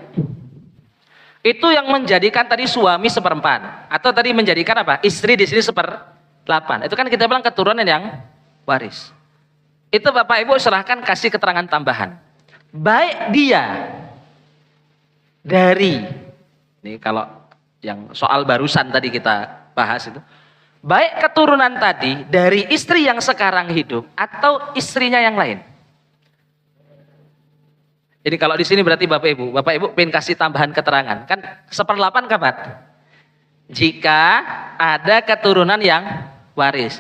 Speaker 1: itu yang menjadikan tadi suami seperempat, atau tadi menjadikan apa? Istri di sini seperlapan. Itu kan kita bilang keturunan yang waris. Itu Bapak Ibu silahkan kasih keterangan tambahan. Baik dia dari, ini kalau yang soal barusan tadi kita bahas itu, baik keturunan tadi dari istri yang sekarang hidup atau istrinya yang lain. Jadi kalau di sini berarti Bapak Ibu pengen kasih tambahan keterangan. Kan seperlapan kapan? Jika ada keturunan yang waris.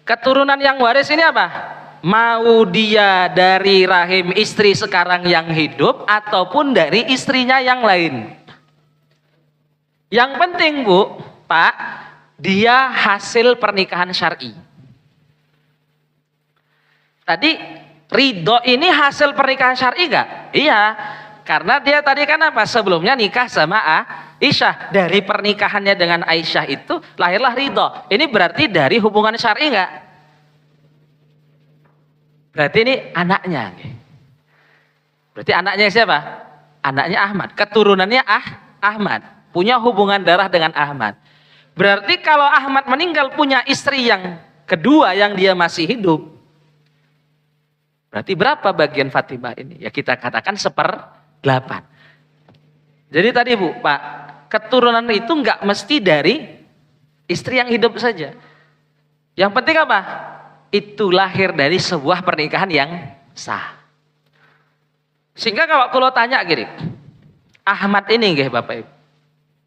Speaker 1: Keturunan yang waris ini apa? Mau dia dari rahim istri sekarang yang hidup ataupun dari istrinya yang lain. Yang penting Bu, Pak, dia hasil pernikahan syar'i. Tadi Ridho ini hasil pernikahan syar'i gak? Iya, karena dia tadi kan apa? Sebelumnya nikah sama Aisyah. Dari pernikahannya dengan Aisyah itu lahirlah Ridho. Ini berarti dari hubungan syar'i gak? Berarti ini anaknya. Berarti anaknya siapa? Anaknya Ahmad. Keturunannya Ahmad. Punya hubungan darah dengan Ahmad. Berarti kalau Ahmad meninggal punya istri yang kedua yang dia masih hidup. Berarti berapa bagian Fatimah ini? Ya kita katakan 1/8. Jadi tadi Bu, Pak, keturunan itu enggak mesti dari istri yang hidup saja. Yang penting apa? Itu lahir dari sebuah pernikahan yang sah. Sehingga kalau tanya gini, Ahmad ini nggih Bapak Ibu.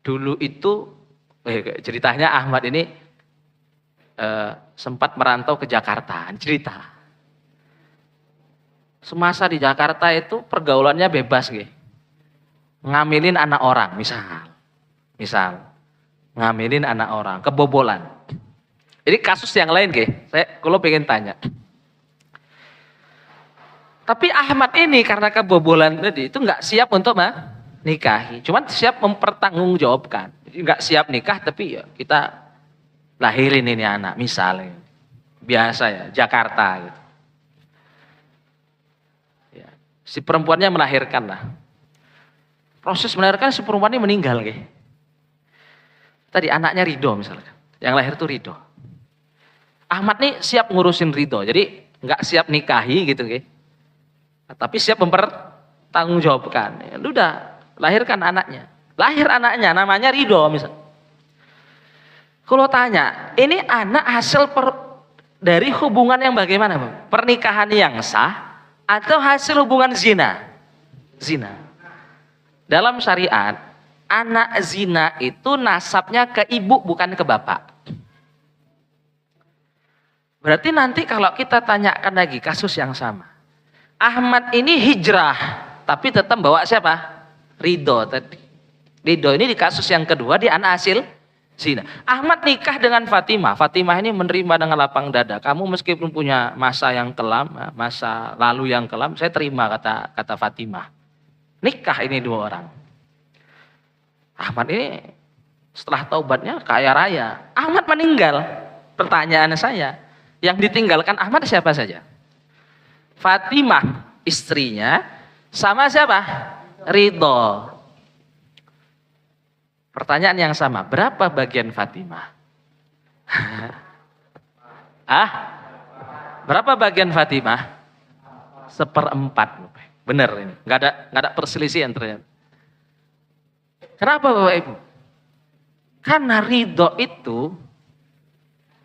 Speaker 1: Dulu itu ceritanya Ahmad ini sempat merantau ke Jakarta, cerita. Semasa di Jakarta itu pergaulannya bebas nggih. Ngamilin anak orang, misal ngamilin anak orang, kebobolan. Ini kasus yang lain kalau pengen tanya. Tapi Ahmad ini karena kebobolan tadi itu nggak siap untuk nikahi, cuman siap mempertanggungjawabkan. Jadi nggak siap nikah tapi ya kita lahirin ini anak, misalnya biasa ya Jakarta gitu. Ya, si perempuannya melahirkan lah. Proses melahirkan si perempuan ini meninggal Tadi anaknya Ridho misalnya, yang lahir tuh Ridho. Ahmad nih siap ngurusin Ridho, jadi nggak siap nikahi gitu tapi siap mempertanggungjawabkan. Ya, udah lahirkan anaknya, lahir anaknya namanya Ridho misal. Kalau tanya, ini anak hasil dari hubungan yang bagaimana Bang? Pernikahan yang sah atau hasil hubungan zina? Zina. Dalam syariat, anak zina itu nasabnya ke ibu bukan ke bapak. Berarti nanti kalau kita tanyakan lagi kasus yang sama. Ahmad ini hijrah, tapi tetap bawa siapa? Ridho tadi. Ridho ini di kasus yang kedua, dia anak hasil zina. Ahmad nikah dengan Fatimah. Fatimah ini menerima dengan lapang dada. Kamu meskipun punya masa yang kelam, masa lalu yang kelam, saya terima kata Fatimah. Nikah ini dua orang. Ahmad ini setelah taubatnya kaya raya. Ahmad meninggal. Pertanyaan saya,
Speaker 2: Yang ditinggalkan Ahmad siapa saja? Fatimah istrinya sama siapa? Ridho. Pertanyaan yang sama, berapa bagian Fatimah? Berapa bagian Fatimah? 1/4. Benar ini, nggak ada perselisihan ternyata. Kenapa Bapak Ibu? Karena ridho itu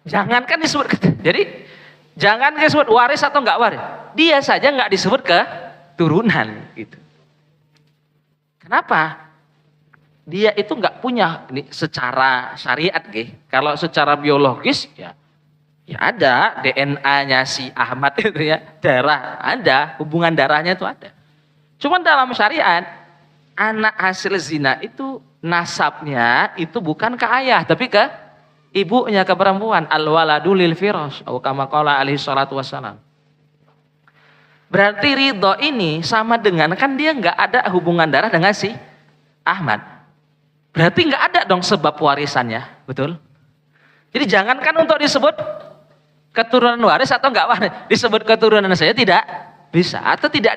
Speaker 2: jangankan disebut, jadi jangan disebut waris atau nggak waris, dia saja nggak disebut keturunan gitu. Kenapa? Dia itu nggak punya ini secara syariat, kalau secara biologis ya ada DNA-nya si Ahmad itu ya, darah ada, hubungan darahnya itu ada. Cuman dalam syariat, anak hasil zina itu nasabnya itu bukan ke ayah, tapi ke ibunya, ke perempuan. Al-waladu lil firas, atau kama qala alaihi salatu wassalam. Berarti ridho ini sama dengan, kan dia nggak ada hubungan darah dengan si Ahmad. Berarti nggak ada dong sebab warisannya, betul? Jadi jangankan untuk disebut keturunan waris atau enggak waris, disebut keturunan saya tidak bisa, atau tidak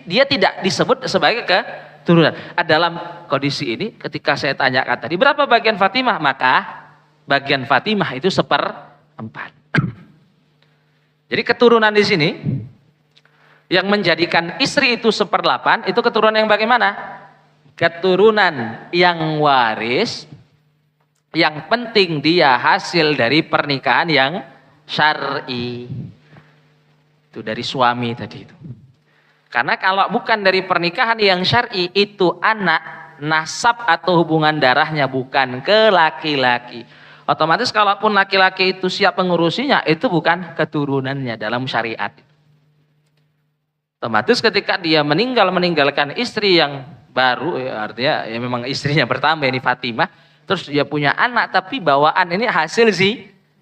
Speaker 2: dia tidak disebut sebagai keturunan. Dalam kondisi ini ketika saya tanyakan tadi berapa bagian Fatimah, maka bagian Fatimah itu 1/4. Jadi keturunan di sini yang menjadikan istri itu 1/8 itu keturunan yang bagaimana? Keturunan yang waris, yang penting dia hasil dari pernikahan yang syar'i, itu dari suami tadi itu. Karena kalau bukan dari pernikahan yang syar'i, itu anak nasab atau hubungan darahnya bukan ke laki-laki, otomatis kalaupun laki-laki itu siap mengurusinya, itu bukan keturunannya dalam syariat. Otomatis ketika dia meninggalkan istri yang baru, ya artinya ya memang istrinya pertama ini Fatimah, terus dia punya anak tapi bawaan ini hasil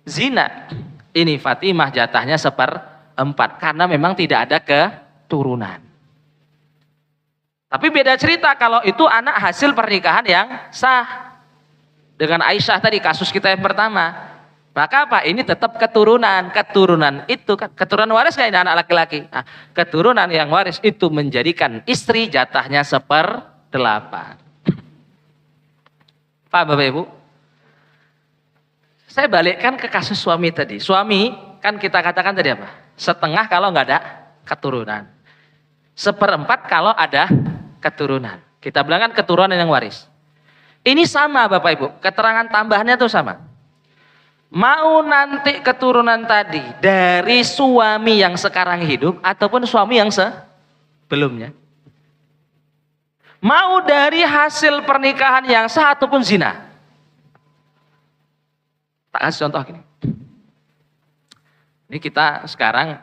Speaker 2: zina. Ini Fatimah jatahnya 1/4 karena memang tidak ada keturunan. Tapi beda cerita kalau itu anak hasil pernikahan yang sah. Dengan Aisyah tadi kasus kita yang pertama. Maka apa? Ini tetap keturunan. Keturunan itu kan keturunan waris kan, ini anak laki-laki. Nah, keturunan yang waris itu menjadikan istri jatahnya 1/8. Pak Bapak Ibu? Saya balikkan ke kasus suami tadi. Suami kan kita katakan tadi apa? Setengah kalau nggak ada keturunan. 1/4 kalau ada keturunan. Kita bilang kan keturunan yang waris. Ini sama Bapak Ibu, keterangan tambahannya tuh sama. Mau nanti keturunan tadi dari suami yang sekarang hidup ataupun suami yang sebelumnya. Mau dari hasil pernikahan yang sah ataupun zina. Tak kasih contoh gini. Ini kita sekarang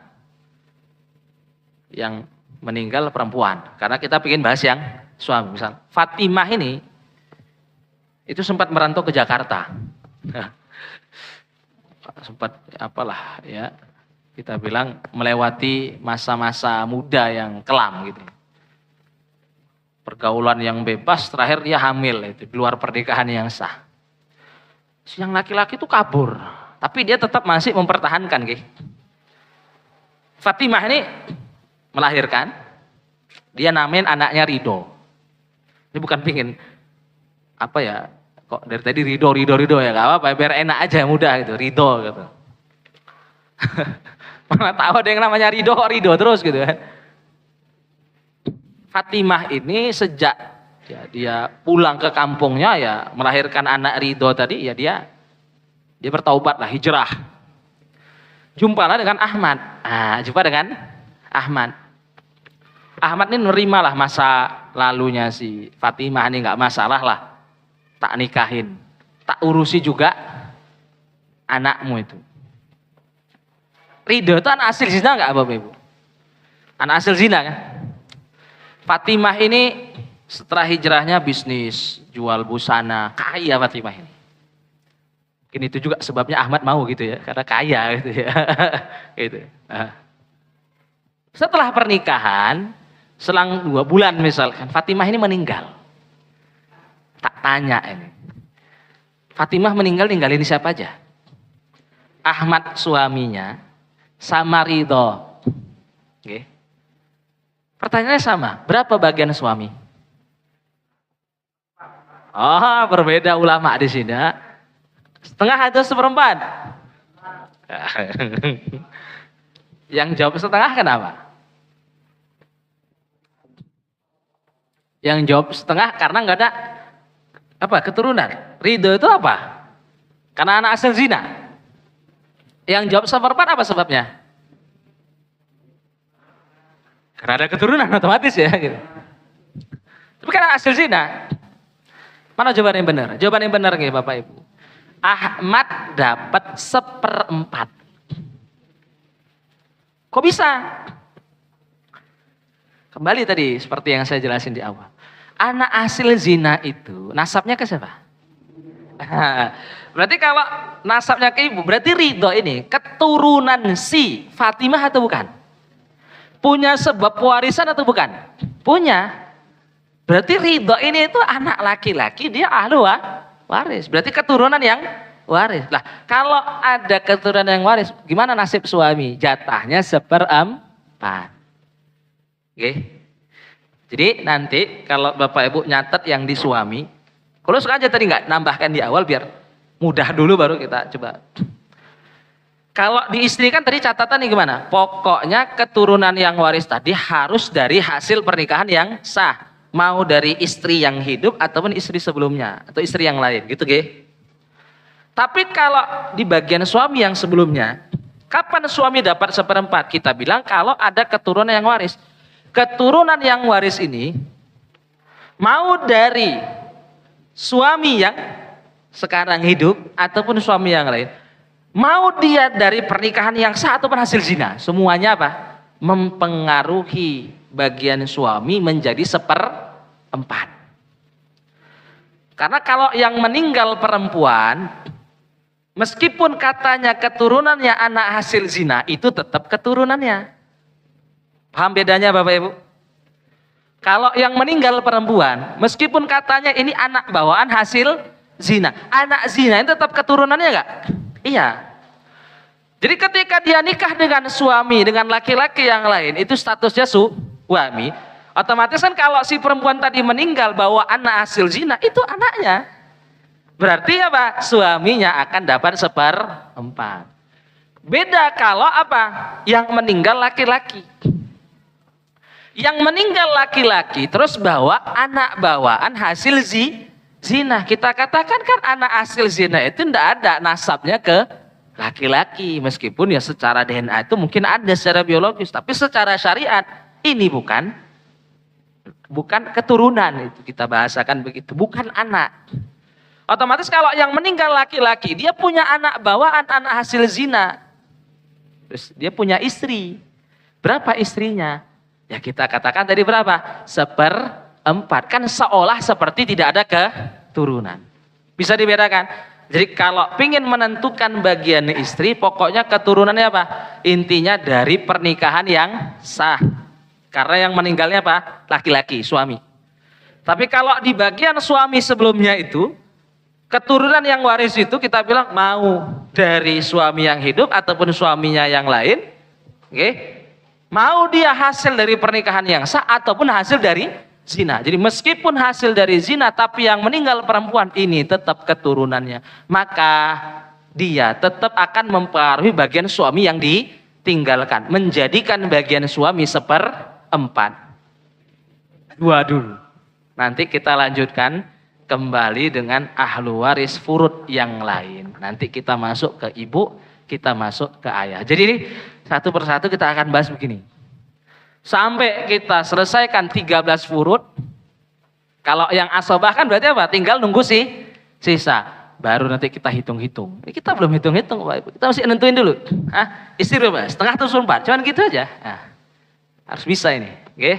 Speaker 2: yang meninggal perempuan. Karena kita ingin bahas yang suami. Misal Fatimah ini itu sempat merantau ke Jakarta. Sempat apalah ya, kita bilang melewati masa-masa muda yang kelam gitu. Pergaulan yang bebas, terakhir dia hamil itu di luar pernikahan yang sah. Yang laki-laki itu kabur, tapi dia tetap masih mempertahankan gitu. Fatimah ini melahirkan, dia namain anaknya Ridho. Ini bukan pingin apa ya, kok dari tadi Ridho ya, gak apa-apa, biar enak aja, mudah gitu, Ridho gitu. Mana tahu ada yang namanya Ridho terus gitu kan. Fatimah ini sejak ya, dia pulang ke kampungnya ya melahirkan anak Ridho tadi ya dia bertaubat lah, hijrah. Jumpalah dengan Ahmad. Jumpa dengan Ahmad. Ahmad ini nerimalah masa lalunya si Fatimah ini, nggak masalah lah. Tak nikahin, tak urusi juga anakmu itu. Ridho itu anak hasil zina nggak Bapak Ibu? Anak hasil zina kan? Fatimah ini setelah hijrahnya bisnis, jual busana, kaya Fatimah ini. Mungkin itu juga sebabnya Ahmad mau gitu ya, karena kaya gitu ya. Gitu. Nah. Setelah pernikahan, selang 2 bulan misalkan, Fatimah ini meninggal. Tak tanya ini. Fatimah meninggal, ninggalin siapa aja? Ahmad suaminya sama ridho. Oke. Pertanyaannya sama, berapa bagian suami? Oh, berbeda ulama di sini. Setengah atau seperempat? Yang jawab setengah kenapa? Yang jawab setengah karena nggak ada apa keturunan. Ridho itu apa? Karena anak asal zina. Yang jawab seperempat apa sebabnya? Karena ada keturunan otomatis ya. Gitu. Tapi karena asal zina. Mana jawaban yang benar? Jawaban yang benar nih Bapak Ibu. Ahmad dapat 1/4. Kok bisa? Kembali tadi seperti yang saya jelasin di awal. Anak hasil zina itu nasabnya ke siapa? Berarti kalau nasabnya ke ibu, berarti Ridho ini keturunan si Fatimah atau bukan? Punya sebab warisan atau bukan? Punya. Berarti Ridho ini itu anak laki-laki, dia ahlu waris. Berarti keturunan yang waris. Lah, kalau ada keturunan yang waris, gimana nasib suami? Jatahnya 1/4. Oke. Jadi nanti kalau Bapak Ibu nyatet yang di suami, kalau sengaja tadi nggak nambahkan di awal biar mudah dulu baru kita coba. Kalau di istri kan tadi catatannya gimana? Pokoknya keturunan yang waris tadi harus dari hasil pernikahan yang sah. Mau dari istri yang hidup ataupun istri sebelumnya atau istri yang lain, gitu ge. Tapi kalau di bagian suami yang sebelumnya, kapan suami dapat 1/4? Kita bilang kalau ada keturunan yang waris. Keturunan yang waris ini mau dari suami yang sekarang hidup ataupun suami yang lain, mau dia dari pernikahan yang sah ataupun hasil zina, semuanya apa? Mempengaruhi bagian suami menjadi 1/4. Karena kalau yang meninggal perempuan, meskipun katanya keturunannya anak hasil zina, itu tetap keturunannya. Paham bedanya Bapak Ibu? Kalau yang meninggal perempuan, meskipun katanya ini anak bawaan hasil zina, anak zina itu tetap keturunannya enggak? Iya. Jadi ketika dia nikah dengan suami, dengan laki-laki yang lain, itu statusnya suami. Otomatis kan kalau si perempuan tadi meninggal bawa anak hasil zina, itu anaknya. Berarti apa? Suaminya akan dapat 1/4. Beda kalau apa? Yang meninggal laki-laki. Yang meninggal laki-laki terus bawa anak bawaan hasil zina. Kita katakan kan anak hasil zina itu tidak ada nasabnya ke laki-laki. Meskipun ya secara DNA itu mungkin ada secara biologis. Tapi secara syariat ini bukan keturunan, itu kita bahasakan begitu. Bukan anak. Otomatis kalau yang meninggal laki-laki, dia punya anak bawaan, anak hasil zina. Terus dia punya istri. Berapa istrinya? Ya kita katakan tadi berapa? 1/4. Kan seolah seperti tidak ada keturunan. Bisa dibedakan? Jadi kalau ingin menentukan bagian istri, pokoknya keturunannya apa? Intinya dari pernikahan yang sah. Karena yang meninggalnya apa? Laki-laki, suami. Tapi kalau di bagian suami sebelumnya itu, keturunan yang waris itu kita bilang mau dari suami yang hidup ataupun suaminya yang lain. Oke. Mau dia hasil dari pernikahan yang sah ataupun hasil dari zina. Jadi meskipun hasil dari zina tapi yang meninggal perempuan ini tetap keturunannya, maka dia tetap akan mempengaruhi bagian suami yang ditinggalkan, menjadikan bagian suami 1/4. Dua dulu. Nanti kita lanjutkan kembali dengan ahlu waris furud yang lain. Nanti kita masuk ke ibu, kita masuk ke ayah. Jadi ini satu persatu kita akan bahas begini. Sampai kita selesaikan 13 furud. Kalau yang asobah kan berarti apa? Tinggal nunggu sisa. Baru nanti kita hitung-hitung. Kita belum hitung-hitung Pak Ibu. Kita mesti nentuin dulu. Istri berapa? Setengah atau 1/4? Cuman gitu aja. Harus bisa ini. Oke.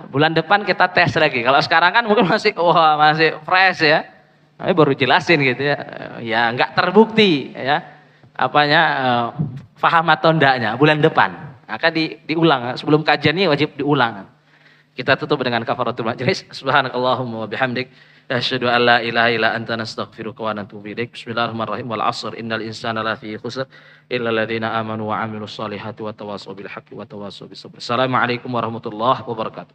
Speaker 2: Bulan depan kita tes lagi. Kalau sekarang kan mungkin masih fresh ya. Tapi baru jelasin gitu ya. Ya nggak terbukti ya. Paham atau enggaknya bulan depan akan diulang. Sebelum kajian ini wajib diulang. Kita tutup dengan kafaratul majlis. Subhanakallahumma wa bihamdik Asyhadu an la ilaha illa anta nastaghfiruka wa natubu ilaik. Bismillahirrahmanirrahim. Wal 'asr innal insana lafi khusr illa alladziina aamanu wa 'amilus solihati wa tawassaw bil haqqi wa tawassaw bis sabr. Assalamualaikum warahmatullahi wabarakatuh.